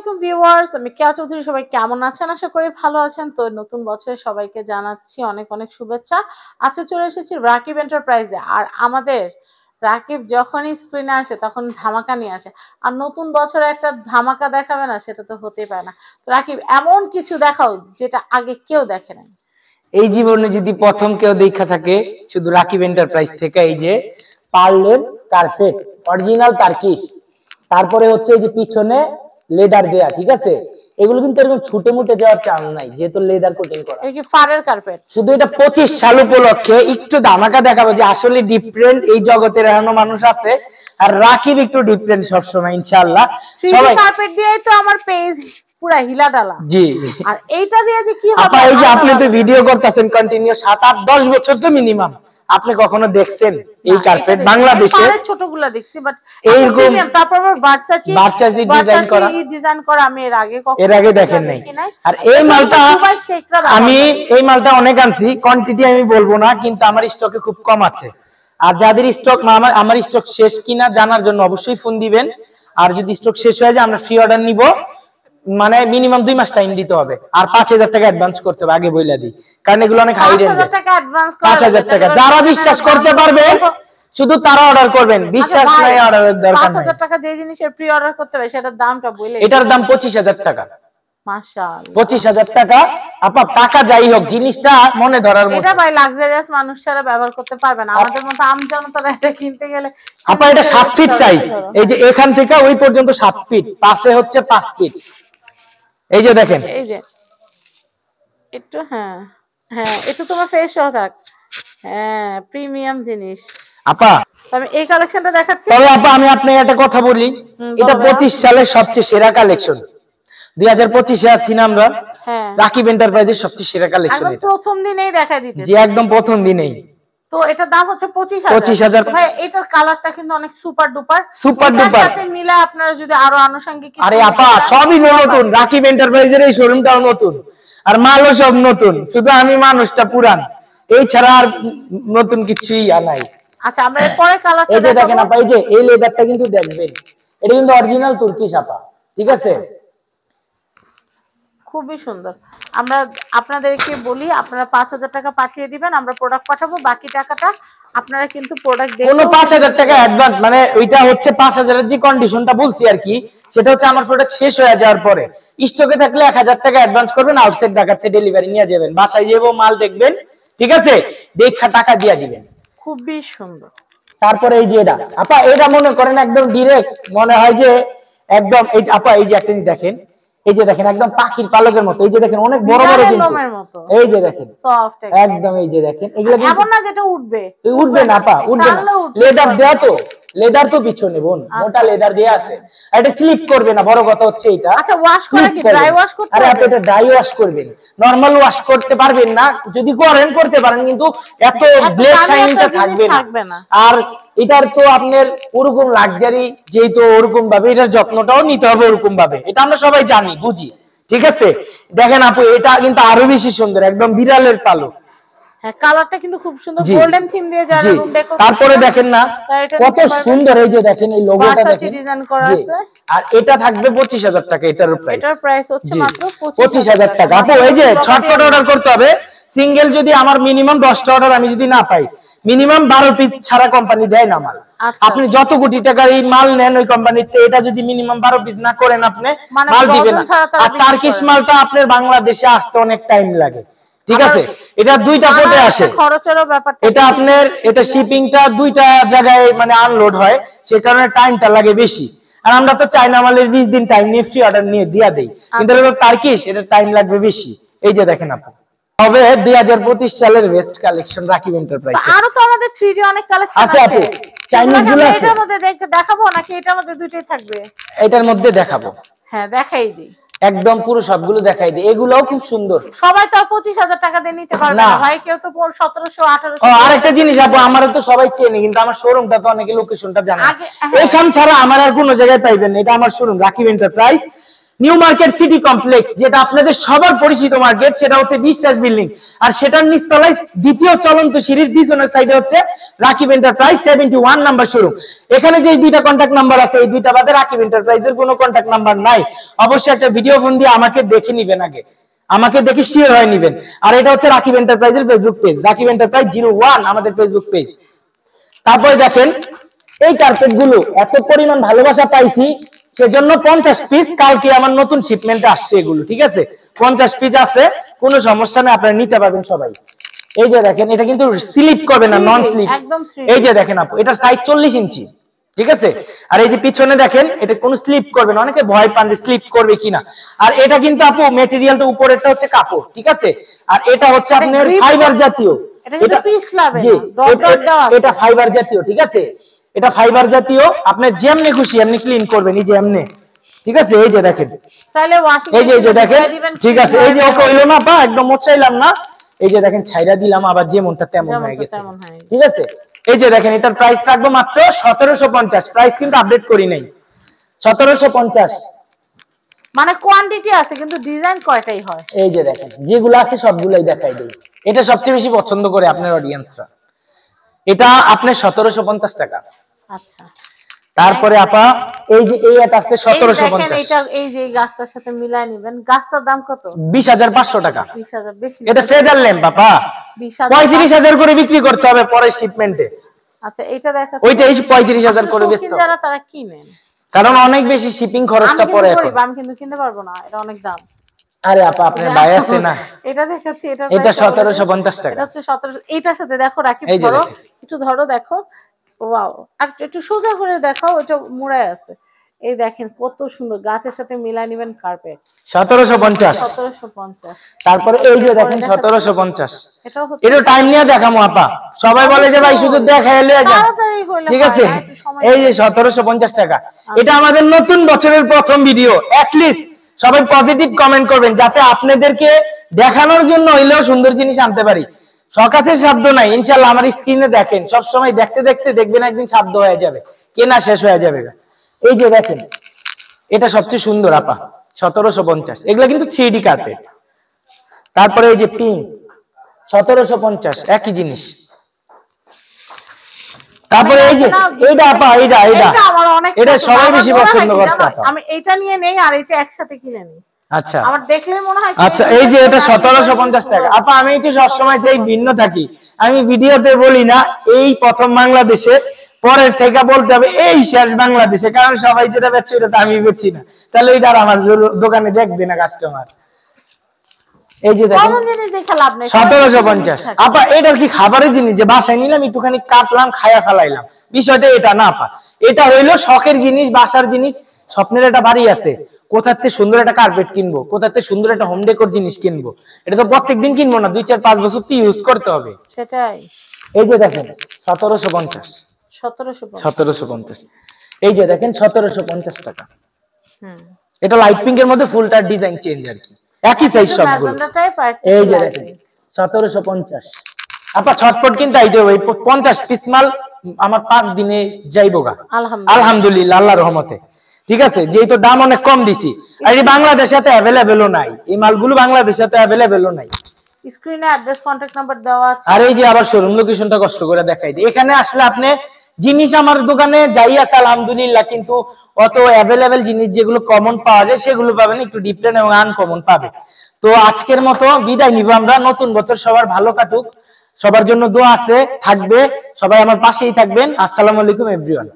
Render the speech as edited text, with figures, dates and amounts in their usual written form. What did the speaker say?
আলাইকুম ভিউয়ার্স, আমি কেয়া চৌধুরী। সবাই কেমন আছেন? আশা করি ভালো আছেন। তো নতুন বছরে সবাইকে জানাচ্ছি অনেক অনেক শুভেচ্ছা। আজকে চলে এসেছি রাকিব এন্টারপ্রাইজে। আর আমাদের রাকিব যখনই স্ক্রিনে আসে তখন ধামাকা নিয়ে আসে। আর নতুন বছরে একটা ধামাকা দেখাবে না, সেটা তো হতেই পারে না। তো রাকিব, এমন কিছু দেখাও যেটা আগে কেউ দেখে নাই। এই জীবনে যদি প্রথম কেউ দেখা থাকে শুধু রাকিব এন্টারপ্রাইজ থেকে, এই যে পার্লের কার্পেট অরিজিনাল টার্কিশ, তারপরে হচ্ছে এই যে পিছনে লেদার দেয়া, ঠিক আছে? এগুলো কিন্তু এরকম ছুটে মুটে যাওয়ার চান নাই, যেহেতু লেদার কোটিং করা। এই যে ফারের কার্পেট, শুধু এটা 25 সাল উপলক্ষে একটু ধামাকা দেখাবো যে আসলে ডিফারেন্ট এই জগতের এখনো মানুষ আছে। আর রাকিব একটু ডিফারেন্ট সবসময়, ইনশাআল্লাহ। সবাই কার্পেট দিয়েই তো আমার পেজ পুরা হিলা ডালা। জি, আর এইটা দিয়ে যে কি হবে? আপা এই যে আপনি তো ভিডিও করতেছেন কন্টিনিউ 7-8-10 বছর তো মিনিমাম, আপনি কখনো দেখছেন এই কার্পেট বাংলাদেশে? ছোটগুলা দেখছি, বাট এইরকম তারপর ভার্সাচি ডিজাইন করা আমি এর আগে দেখেন নাই। আর এই মালটা আমি অনেক আনছি, কোয়ান্টিটি আমি বলবো না, কিন্তু আমার স্টকে খুব কম আছে। আর যাদের স্টক আমার স্টক শেষ কিনা জানার জন্য অবশ্যই ফোন দিবেন। আর যদি স্টক শেষ হয়ে যায় আমরা ফ্রি অর্ডার নিব, মানে মিনিমাম 2 মাস টাইম দিতে হবে। আর 5000 টাকা অ্যাডভান্স করতে হবে, আগে বইলা দিই, কারণ এগুলো অনেক হাই রেঞ্জ। 5000 টাকা যারা বিশ্বাস করতে পারবে শুধু তারা অর্ডার করবেন, বিশ্বাস নাই অর্ডারের দরকার নাই। 5000 টাকা যে জিনিসের প্রি অর্ডার করতে হবে সেটার দামটা বলে, এটার দাম 25000 টাকা। মাশাআল্লাহ, 25000 টাকা। আপা টাকা যাই হোক, জিনিসটা মনে ধরার মতো। এটা ভাই লাক্সারিয়াস মানুষ ছাড়া ব্যবহার করতে পারবে না, আমাদের মতো আমজনতারা এটা কিনতে গেলে। আপা এটা 7 ফিট সাইজ, এই যে এখান থেকে ওই পর্যন্ত 7 ফিট, পাশে হচ্ছে 5 ফিট। এই যে দেখেন, এই যে একটু হ্যাঁ হ্যাঁ একটু তোমার ফেস সহ থাক। হ্যাঁ, প্রিমিয়াম জিনিস। আপা আমি এই কালেকশনটা দেখাচ্ছি। তবে আপা আমি আপনাকে একটা কথা বলি, এটা 25 সালের সবচেয়ে সেরা কালেকশন। 2025 এ আছি না আমরা, রাকিব এন্টারপ্রাইজের সবচেয়ে সেরা কালেকশন এটা। প্রথম দিনেই দেখাই দিতে, জি একদম প্রথম দিনেই। তো এটার দাম হচ্ছে 25000। ভাই এটার কালারটা কিন্তু অনেক সুপার ডুপার। সাথে মিলে আপনারা যদি আরো আনুষঙ্গিক কিছু, আরে আপা সবই নতুন, রাকিব এন্টারপ্রাইজের এই শোরুমটাও নতুন, আর মালও সব নতুন, শুধু আমি মানুষটা পুরান, এই ছাড়া আর নতুন কিছুই নাই। আচ্ছা, আমরা এরপরে কালারটা এই যে দেখেন আপা, এই যে এই লেদারটা কিন্তু দেখবেন, এটা কিন্তু অরিজিনাল তুর্কিশ আপা, ঠিক আছে? খুবই সুন্দর। আমরা আপনাদেরকে বলি, আপনারা 5000 টাকা পাঠিয়ে দিবেন, আমরা প্রোডাক্ট পাঠাবো, বাকি টাকাটা আপনারা কিন্তু প্রোডাক্ট দেখে কোনো 5000 টাকা অ্যাডভান্স, মানে ওইটা হচ্ছে 5000 এর যে কন্ডিশনটা বলছি আর কি, সেটা হচ্ছে আমার প্রোডাক্ট শেষ হয়ে যাওয়ার পরে স্টকে থাকলে 1000 টাকা অ্যাডভান্স করবেন, আউটসাইড ঢাকাতে ডেলিভারি নিয়ে যাবেন, বাসায় যাবো মাল দেখবেন, ঠিক আছে? দেখা টাকা দিয়ে দিবেন। খুবই সুন্দর। তারপরে এই যে এটা আপা, এটা মনে করেন একদম ডাইরেক্ট মনে হয় যে একদম, এই যে আপা এই যে একটা জিনিস দেখেন, এই যে দেখেন একদম পাখির পালকের মতো, এই যে দেখেন অনেক বড় বড় কিন্তু, এই যে দেখেন সফট একদম, এই যে দেখেন এগুলো এমন না যেটা উঠবে, উঠবে না আপা, উঠবে না। লেদার দেয়া তো, লেদার তো পিছনে বোন মোটা লেদার দেয়া আছে, এটা স্লিপ করবে না, বড় কথা হচ্ছে এটা। আচ্ছা, ওয়াশ করে কি ড্রাই ওয়াশ করতে? আরে আপনি এটা ড্রাই ওয়াশ করবেন, নরমাল ওয়াশ করতে পারবেন না, যদি করেন করতে পারেন, কিন্তু এত ব্লেড শাইনিংটা থাকবে না। আর এটার তো আপনার ওরকম লাক্সারি, যেহেতু ওরকম ভাবে এটার যত্নটাও নিতে হবে ওরকম ভাবে, এটা আমরা সবাই জানি বুঝি, ঠিক আছে? দেখেন আপু, এটা কিন্তু আরো বেশি সুন্দর, একদম বিড়ালের পালক। হ্যাঁ, কালারটা কিন্তু খুব সুন্দর, গোল্ডেন থিম দিয়ে যারা রুম ডেকোর। তারপরে দেখেন না কত সুন্দর, এই যে দেখেন এই লোগোটা দেখেন, ডিজাইন করা আছে। আর এটা থাকবে 25000 টাকা, এটার প্রাইস হচ্ছে মাত্র 25000 টাকা। আপু এই যে ছটফট অর্ডার করতে হবে, সিঙ্গেল যদি আমার মিনিমাম 10টা অর্ডার আমি যদি না পাই, মিনিমাম 12 পিস ছাড়া কোম্পানি দেয় না মাল। আপনি যত কোটি টাকার এই মাল নেন ওই কোম্পানিতে, এটা যদি মিনিমাম 12 পিস না করেন আপনি মাল দিবে না। আর টার্কিশ মালটা আপনার বাংলাদেশে আসতে অনেক টাইম লাগে, ঠিক আছে? এটা দুইটা পোর্টে আসে, খরচেরও ব্যাপার, এটা আপনার এটা শিপিংটা দুইটা জায়গায় মানে আনলোড হয়, সে কারণে টাইমটা লাগে বেশি। আর আমরা তো চাইনা মালের 20 দিন টাইম নিয়ে ফ্রি অর্ডার নিয়ে দিয়া দেই, কিন্তু এটা টার্কিশ, এটা টাইম লাগবে বেশি। এই যে দেখেন আপু, হবে 2025 সালের বেস্ট কালেকশন রাকিব এন্টারপ্রাইজ। আরো তো আমাদের 3D অনেক কালেকশন আছে আপু, চাইনিজ গুলো আছে। এটার মধ্যে দেখাবো নাকি এটার মধ্যে দুটোই থাকবে? এটার মধ্যে দেখাবো। হ্যাঁ, দেখাই দিই, একদম পুরো সবগুলো দেখাই দিই, এগুলোও খুব সুন্দর। সবাই তো 25000 টাকা দিয়ে নিতে পারবে না ভাই, কেউ তো 1700 1800। আরেকটা জিনিস আপু, আমারও তো সবাই চেনে, কিন্তু আমার শোরুমটা তো অনেকে লোকেশনটা জানে না। এখান ছাড়া আমার আর কোনো জায়গায় পাইবেন না, এটা আমার showroom Rakib enterprise, new market city complex, যেটা আপনাদের সবার পরিচিত মার্কেট, সেটা হচ্ছে বিশ্বাস বিল্ডিং। আর সেটার নিচতলায় দ্বিতীয় চলন্ত সিঁড়ির পিছনের সাইডে হচ্ছে রাকিব এন্টারপ্রাইজ 71 নাম্বার শোরুম। এখানে যে দুইটা কন্ট্যাক্ট নাম্বার আছে, এই দুইটা বাদে রাকিব এন্টারপ্রাইজের কোনো কন্ট্যাক্ট নাম্বার নাই। অবশ্যই একটা ভিডিও ফোন দিয়ে আমাকে দেখে নিবেন, আগে আমাকে দেখে শিওর হয়ে নিবেন। আর এটা হচ্ছে রাকিব এন্টারপ্রাইজের ফেসবুক পেজ, রাকিব এন্টারপ্রাইজ 01 আমাদের ফেসবুক পেজ। তারপরে দেখেন এই কার্পেট গুলো এত পরিমাণ ভালোবাসা পাইছি, সেজন্য 50 পিস কালকে আমার নতুন শিপমেন্টে আসছে এগুলো, ঠিক আছে? 50 পিস আছে, কোনো সমস্যা নেই, আপনারা নিতে পারবেন সবাই। এই যে দেখেন, এটা কিন্তু স্লিপ করবে না, নন স্লিপ। এই যে দেখেন আপু, এটার সাইজ 40 ইঞ্চি, ঠিক আছে? আর এই যে পিছনে দেখেন, এটা কোনো স্লিপ করবে না, অনেকে ভয় পান যে স্লিপ করবে কিনা। আর এটা কিন্তু আপু ম্যাটেরিয়ালটা উপরেরটা হচ্ছে কাপড়, ঠিক আছে? আর এটা হচ্ছে আপনার ফাইবার জাতীয়, এটা ফাইবার জাতীয়, ঠিক আছে? এটা ফাইবার জাতীয়, আপনি যেমনি খুশি এমনি ক্লিন করবেন, এই যে এমনি, ঠিক আছে? এই যে দেখেন, এই যে দেখেন, ঠিক আছে? এই যে ওকে হইলো না পা, একদম মোছাইলাম না, এই যে দেখেন ছাইরা দিলাম, আবার যেমনটা তেমন হয়ে গেছে, ঠিক আছে? এই যে দেখেন, এটার প্রাইস রাখবো মাত্র 1750, প্রাইস কিন্তু আপডেট করি নাই, 1750। মানে কোয়ান্টিটি আছে কিন্তু ডিজাইন কয়টাই হয়। এই যে দেখেন, যেগুলো আছে সবগুলাই দেখাই দেই। এটা সবচেয়ে বেশি পছন্দ করে আপনার অডিয়েন্সরা। এটা আপনার 1750 টাকা। আচ্ছা, তারপরে আপা এই যে এই এটা আছে 1750। এটা এই যে গাছটার সাথে মিলাই নেবেন। গাছটার দাম কত? 20500 টাকা। 20000 বেশি। এটা ফেদার ল্যাম্প বাবা, 35000 করে বিক্রি করতে হবে পরের শিপমেন্টে। আচ্ছা, এটা দেখা ওইটা 35000 করে বেচতে হবে, যারা তারা কিনেন, কারণ অনেক বেশি শিপিং খরচটা পড়ে এখন। আমি কিন্তু কিনতে পারবো না, এটা অনেক দাম। আরে আপা, আপনার ভাই আছে না? এটা দেখাচ্ছি, এটা 1750 টাকা। এটা হচ্ছে 1700। এইটার সাথে দেখো রাকিব, ধরো একটু, ধরো দেখো, ওয়াও, আর একটু সোজা করে দেখাও, ওটা মুড়ায় আছে। এই দেখেন কত সুন্দর, গাছের সাথে মিলাই নেবেন কার্পেট, 1750। 1750। তারপরে এই যে দেখেন 1750, এটা টাইম নিয়ে দেখামু আপা। সবাই বলে যে ভাই শুধু দেখাই লয়ে যান, ঠিক আছে? এই যে 1750 টাকা। এটা আমাদের নতুন বছরের প্রথম ভিডিও, এট লিস্ট সবাই পজিটিভ কমেন্ট করবেন, যাতে আপনাদেরকে দেখানোর জন্য হইলেও সুন্দর জিনিস আনতে পারি। সকাশের শব্দ নাই, ইনশাআল্লাহ আমার স্ক্রিনে দেখেন, সব সময় দেখতে দেখতে দেখবেন একদিন শব্দ হয়ে যাবে, কেনা শেষ হয়ে যাবে। এই যে দেখেন, এটা সবচেয়ে সুন্দর আপা, 1750। এগুলো কিন্তু 3D কার্পেট। তারপরে এই যে পিঙ্ক, 1750, একই জিনিস। তারপরে এই যে এইটা আপা, এটা সবাই বেশি পছন্দ করছে আপা। আমি এটা নিয়ে নেই আর এটা একসাথে কিনে নিই। আচ্ছা, আমার দেখলে মনে হয়। আচ্ছা, এই যে এটা 1750 টাকা। আপা আমি একটু সবসময় যেই ভিন্ন থাকি, আমি ভিডিওতে বলি না এই প্রথম বাংলাদেশে, পরের থেকে বলতে হবে এই শেষ বাংলাদেশে, কারণ সবাই যেটা বেচছে ওটা আমি বেচি না, তাহলে এটা আমার দোকানে দেখবে না কাস্টমার। এই যে দেখেন 1750। আপা এটা কি খাবারের জিনিস যে বাসায় নিলাম, একটুখানি কাটলাম, খায়া ফেলাইলাম, বিষয়টা এটা না আপা। এটা হইলো শখের জিনিস, বাসার জিনিস। স্বপ্নের একটা বাড়ি আছে, কোথাতে সুন্দর একটা কার্পেট কিনবো, কোথাতে সুন্দর একটা হোম ডেকোর জিনিস কিনবো, এটা তো প্রত্যেকদিন কিনবো না, 2-4-5 বছর তো ইউজ করতে হবে। সেটাই। এই যে দেখেন 1750। 1750। এই যে দেখেন 1750 টাকা। এটা লাইট পিঙ্কের মধ্যে ফুলটার ডিজাইন চেঞ্জ আর কি, একই সাইজ সবগুলো। এই যে দেখেন 1750। আপা ছটপট কিন্তু আইতে হবে, 50 পিস মাল আমার 5 দিনে যাইবো গা, আলহামদুলিল্লাহ, আল্লাহর রহমতে, ঠিক আছে? যেহেতু দাম অনেক কম দিছি, আর এই বাংলাদেশে তো অ্যাভেলেবেলও নাই, এই মালগুলো বাংলাদেশে তো অ্যাভেলেবেলও নাই। স্ক্রিনে অ্যাড্রেস, কন্টাক্ট নাম্বার দেওয়া আছে। আর এই যে আবার শোরুম লোকেশনটা কষ্ট করে দেখাই দিই। এখানে আসলে আপনি জিনিস আমার দোকানে যাই আছে আলহামদুলিল্লাহ, কিন্তু অত অ্যাভেলেবেল জিনিস যেগুলো কমন পাওয়া যায় সেগুলো পাবেন, একটু ডিফারেন্ট এবং আনকমন পাবে। তো আজকের মতো বিদায় নিব আমরা। নতুন বছর সবার ভালো কাটুক, সবার জন্য দোয়া আছে, থাকবে, সবাই আমার পাশেই থাকবেন। আসসালামু আলাইকুম এভরিওয়ান।